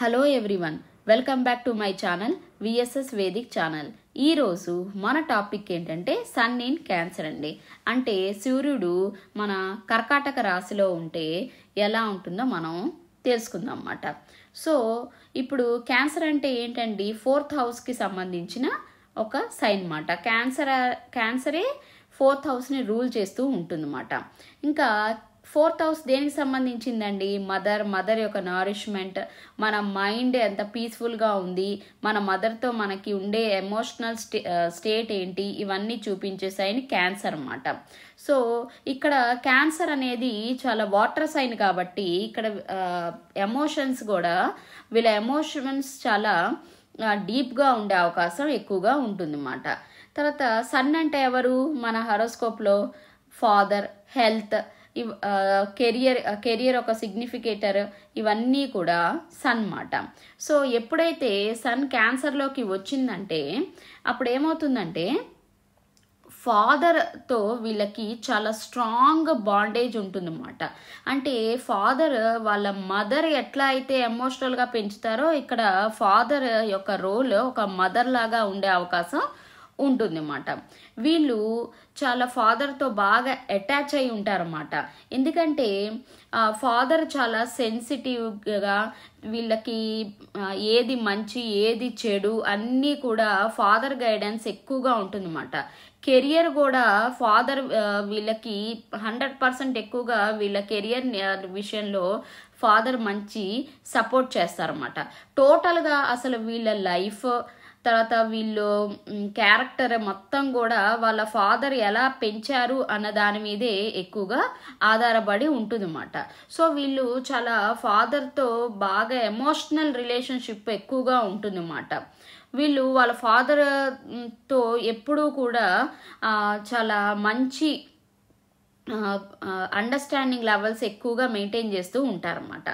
Hello everyone, welcome back to my channel VSS Vedic channel. ఈరోజు మన topic ఏంటంటే son in cancer అండి. అంటే సూర్యుడు మన కర్కాటక రాశిలో ఉంటే ఎలా ఉంటుందో మనం తెలుసుకుందాం అన్నమాట. సో ఇప్పుడు క్యాన్సర్ అంటే ఏంటండి, 4th హౌస్కి సంబంధించిన ఒక సైన్ అన్నమాట. క్యాన్సరే 4th హౌస్ని రూల్ చేస్తూ ఉంటుందన్నమాట. ఇంకా 4th హౌస్ దేనికి సంబంధించిందండి? మదర్ యొక్క నారిష్మెంట్, మన మైండ్ ఎంత పీస్ఫుల్గా ఉంది, మన మదర్తో మనకి ఉండే ఎమోషనల్ స్టేట్ ఏంటి, ఇవన్నీ చూపించే సైన్ క్యాన్సర్ అన్నమాట. సో ఇక్కడ క్యాన్సర్ అనేది చాలా వాటర్ సైన్ కాబట్టి ఇక్కడ ఎమోషన్స్ కూడా వీళ్ళ ఎమోషన్స్ చాలా డీప్గా ఉండే అవకాశం ఎక్కువగా ఉంటుందన్నమాట. తర్వాత సన్ అంటే ఎవరు? మన హరోస్కోప్లో ఫాదర్, హెల్త్, కెరియర్ ఒక సిగ్నిఫికేటర్, ఇవన్నీ కూడా సన్ మాట. సో ఎప్పుడైతే సన్ క్యాన్సర్లోకి వచ్చిందంటే అప్పుడు ఏమవుతుందంటే ఫాదర్తో వీళ్ళకి చాలా స్ట్రాంగ్ బాండేజ్ ఉంటుందన్నమాట. అంటే ఫాదర్ వాళ్ళ మదర్ ఎట్లా అయితే ఎమోషనల్గా పెంచుతారో ఇక్కడ ఫాదర్ యొక్క రోల్ ఒక మదర్ లాగా ఉండే అవకాశం ఉంటుందన్నమాట. వీళ్ళు చాలా ఫాదర్తో బాగా అటాచ్ అయి ఉంటారన్నమాట. ఎందుకంటే ఫాదర్ చాలా సెన్సిటివ్గా వీళ్ళకి ఏది మంచి ఏది చెడు అన్నీ కూడా ఫాదర్ గైడెన్స్ ఎక్కువగా ఉంటుందన్నమాట. కెరియర్ కూడా ఫాదర్ వీళ్ళకి 100% ఎక్కువగా వీళ్ళ కెరియర్ విషయంలో ఫాదర్ మంచి సపోర్ట్ చేస్తారన్నమాట. టోటల్గా అసలు వీళ్ళ లైఫ్, తర్వాత వీళ్ళు క్యారెక్టర్ మొత్తం కూడా వాళ్ళ ఫాదర్ ఎలా పెంచారు అన్న దాని మీదే ఎక్కువగా ఆధారపడి ఉంటుందన్నమాట. సో వీళ్ళు చాలా ఫాదర్తో బాగా ఎమోషనల్ రిలేషన్షిప్ ఎక్కువగా ఉంటుందన్నమాట. వీళ్ళు వాళ్ళ ఫాదర్తో ఎప్పుడూ కూడా చాలా మంచి అండర్స్టాండింగ్ లెవెల్స్ ఎక్కువగా మెయింటైన్ చేస్తూ ఉంటారన్నమాట.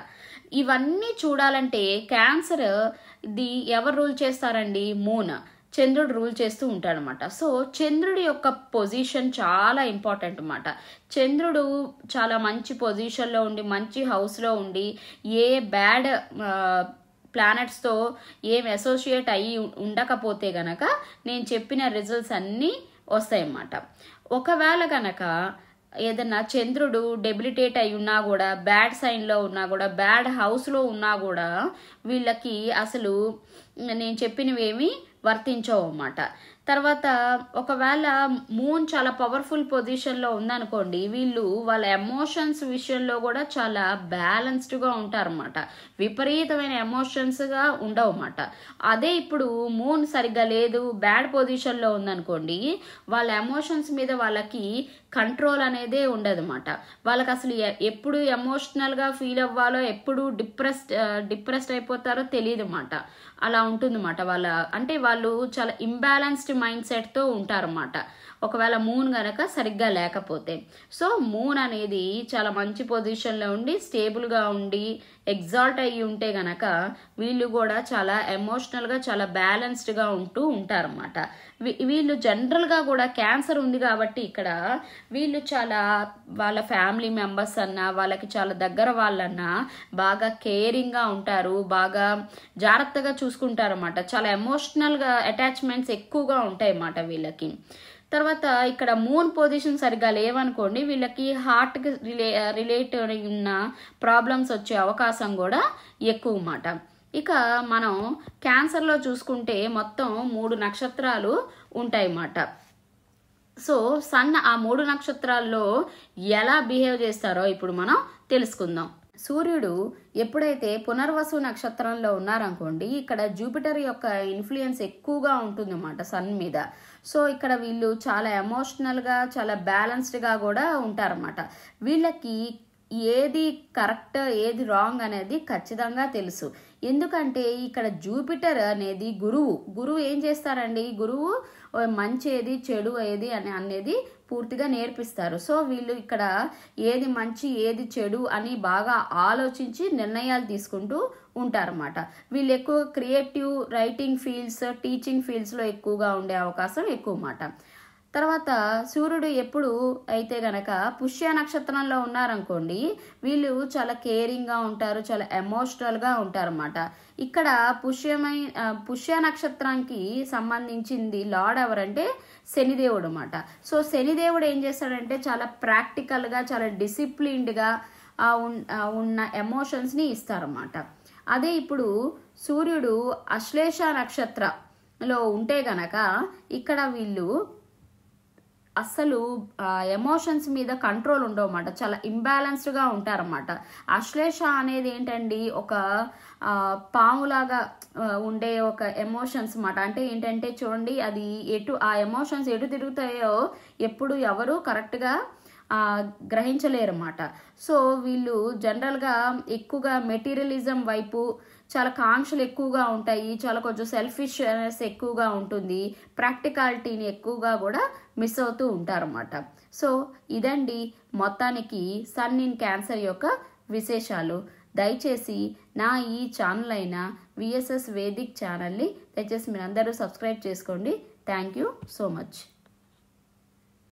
ఇవన్నీ చూడాలంటే క్యాన్సర్ ఇది ఎవరు రూల్ చేస్తారండి? మూన్, చంద్రుడు రూల్ చేస్తూ ఉంటాడనమాట. సో చంద్రుడి యొక్క పొజిషన్ చాలా ఇంపార్టెంట్ అన్నమాట. చంద్రుడు చాలా మంచి పొజిషన్లో ఉండి మంచి హౌస్లో ఉండి ఏ బ్యాడ్ ప్లానెట్స్తో ఏం అసోసియేట్ అయ్యి ఉండకపోతే గనక నేను చెప్పిన రిజల్ట్స్ అన్నీ వస్తాయన్నమాట. ఒకవేళ గనక ఏదన్నా చంద్రుడు డెబిలిటేట్ అయి ఉన్నా కూడా, బ్యాడ్ సైన్లో ఉన్నా కూడా, బ్యాడ్ హౌస్లో ఉన్నా కూడా వీళ్ళకి అసలు నేను చెప్పినవి ఏమీ వర్తించవు అన్నమాట. తర్వాత ఒకవేళ మూన్ చాలా పవర్ఫుల్ పొజిషన్లో ఉందనుకోండి, వీళ్ళు వాళ్ళ ఎమోషన్స్ విషయంలో కూడా చాలా బ్యాలెన్స్డ్గా ఉంటారన్నమాట. విపరీతమైన ఎమోషన్స్గా ఉండవు అన్నమాట. అదే ఇప్పుడు మూన్ సరిగ్గా లేదు, బ్యాడ్ పొజిషన్లో ఉందనుకోండి, వాళ్ళ ఎమోషన్స్ మీద వాళ్ళకి కంట్రోల్ అనేదే ఉండదన్నమాట. వాళ్ళకి అసలు ఎప్పుడు ఎమోషనల్గా ఫీల్ అవ్వాలో, ఎప్పుడు డిప్రెస్డ్ అయిపోతారో తెలియదు అన్నమాట. అలా ఉంటుందన్నమాట. అంటే వాళ్ళు చాలా ఇంబ్యాలెన్స్డ్ మైండ్ సెట్తో ఉంటారన్నమాట ఒకవేళ మూన్ గనక సరిగ్గా లేకపోతే. సో మూన్ అనేది చాలా మంచి పొజిషన్లో ఉండి స్టేబుల్గా ఉండి ఎగ్జాల్ట్ అయ్యి ఉంటే గనక వీళ్ళు కూడా చాలా ఎమోషనల్గా చాలా బ్యాలెన్స్డ్గా ఉంటూ ఉంటారన్నమాట. వీళ్ళు జనరల్గా కూడా క్యాన్సర్ ఉంది కాబట్టి ఇక్కడ వీళ్ళు చాలా వాళ్ళ ఫ్యామిలీ మెంబర్స్ అన్నా, వాళ్ళకి చాలా దగ్గర వాళ్ళన్నా బాగా కేరింగ్గా ఉంటారు, బాగా జాగ్రత్తగా చూసుకుంటారన్నమాట. చాలా ఎమోషనల్గా అటాచ్మెంట్స్ ఎక్కువగా ఉంటాయి అన్నమాట వీళ్ళకి. తర్వాత ఇక్కడ మూన్ పొజిషన్ సరిగ్గా లేవనుకోండి, వీళ్ళకి హార్ట్కి రిలేట్ ఉన్న ప్రాబ్లమ్స్ వచ్చే అవకాశం కూడా ఎక్కువ అన్నమాట. ఇక మనం క్యాన్సర్లో చూసుకుంటే మొత్తం 3 నక్షత్రాలు ఉంటాయి అన్నమాట. సో సన్ ఆ 3 నక్షత్రాల్లో ఎలా బిహేవ్ చేస్తారో ఇప్పుడు మనం తెలుసుకుందాం. సూర్యుడు ఎప్పుడైతే పునర్వసు నక్షత్రంలో ఉన్నారనుకోండి, ఇక్కడ జూపిటర్ యొక్క ఇన్ఫ్లుయెన్స్ ఎక్కువగా ఉంటుందన్నమాట సన్ మీద. సో ఇక్కడ వీళ్ళు చాలా ఎమోషనల్గా చాలా బ్యాలెన్స్డ్గా కూడా ఉంటారన్నమాట. వీళ్ళకి ఏది కరెక్ట్ ఏది రాంగ్ అనేది ఖచ్చితంగా తెలుసు. ఎందుకంటే ఇక్కడ జూపిటర్ అనేది గురువు ఏం చేస్తారండి, గురువు మంచి ఏది చెడు ఏది అనేది పూర్తిగా నేర్పిస్తారు. సో వీళ్ళు ఇక్కడ ఏది మంచి ఏది చెడు అని బాగా ఆలోచించి నిర్ణయాలు తీసుకుంటూ ఉంటారన్నమాట. వీళ్ళు ఎక్కువ క్రియేటివ్ రైటింగ్ ఫీల్డ్స్, టీచింగ్ ఫీల్డ్స్లో ఎక్కువగా ఉండే అవకాశం ఎక్కువ అన్నమాట. తర్వాత సూర్యుడు ఎప్పుడు అయితే గనక పుష్య నక్షత్రంలో ఉన్నారనుకోండి, వీళ్ళు చాలా కేరింగ్గా ఉంటారు, చాలా ఎమోషనల్గా ఉంటారన్నమాట. ఇక్కడ పుష్య నక్షత్రానికి సంబంధించింది లార్డ్ ఎవరంటే శనిదేవుడు అన్నమాట. సో శనిదేవుడు ఏం చేస్తాడంటే చాలా ప్రాక్టికల్గా, చాలా డిసిప్లిన్డ్గా ఉన్న ఎమోషన్స్ని ఇస్తారన్నమాట. అదే ఇప్పుడు సూర్యుడు అశ్లేష నక్షత్రంలో ఉంటే గనక ఇక్కడ వీళ్ళు అస్సలు ఎమోషన్స్ మీద కంట్రోల్ ఉండవన్నమాట, చాలా ఇంబ్యాలెన్స్డ్గా ఉంటారన్నమాట. అశ్లేష అనేది ఏంటండి, ఒక పాములాగా ఉండే ఒక ఎమోషన్స్ అన్నమాట. అంటే ఏంటంటే చూడండి, అది ఆ ఎమోషన్స్ ఎటు తిరుగుతాయో ఎప్పుడు ఎవరు కరెక్ట్గా గ్రహించలేరన్నమాట. సో వీళ్ళు జనరల్గా ఎక్కువగా మెటీరియలిజం వైపు చాలా కాంక్షలు ఎక్కువగా ఉంటాయి, చాలా కొంచెం సెల్ఫిష్నెస్ ఎక్కువగా ఉంటుంది, ప్రాక్టికాలిటీని ఎక్కువగా కూడా మిస్ అవుతూ ఉంటారన్నమాట. సో ఇదండి మొత్తానికి సన్ ఇన్ క్యాన్సర్ యొక్క విశేషాలు. దయచేసి నా ఈ ఛానల్ అయిన విఎస్ఎస్ వేదిక్ ఛానల్ని దయచేసి మీరందరూ సబ్స్క్రైబ్ చేసుకోండి. Thank you so much.